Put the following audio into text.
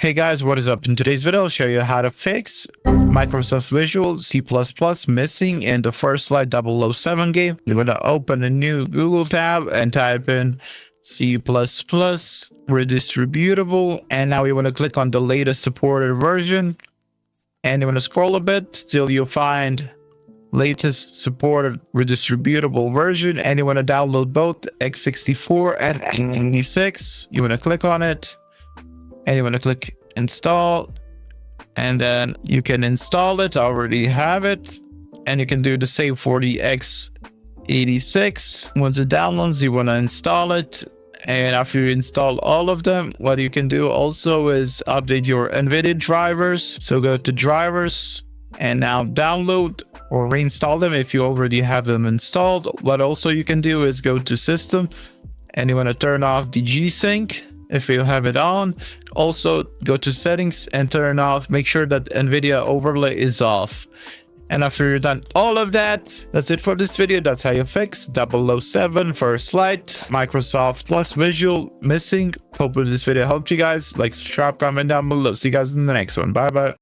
Hey guys, what is up? In today's video, I'll show you how to fix Microsoft Visual C++ missing in the first slide 007 game. You're going to open a new Google tab and type in C++ redistributable. And now you want to click on the latest supported version. And you want to scroll a bit till you find latest supported redistributable version. And you want to download both x64 and x86. You want to click on it. And you want to click install, and then you can install it. I already have it, and you can do the same for the x86. Once it downloads, you want to install it, and after you install all of them, what you can do also is update your NVIDIA drivers. So go to drivers and now download or reinstall them if you already have them installed. What also you can do is go to system, and you want to turn off the G-Sync if you have it on. Also go to settings and turn off, make sure that NVIDIA overlay is off. And after you're done all of that, that's it for this video. That's how you fix 007 first light Microsoft plus Visual missing. Hope this video helped you guys. Like, subscribe, comment down below. See you guys in the next one. Bye bye.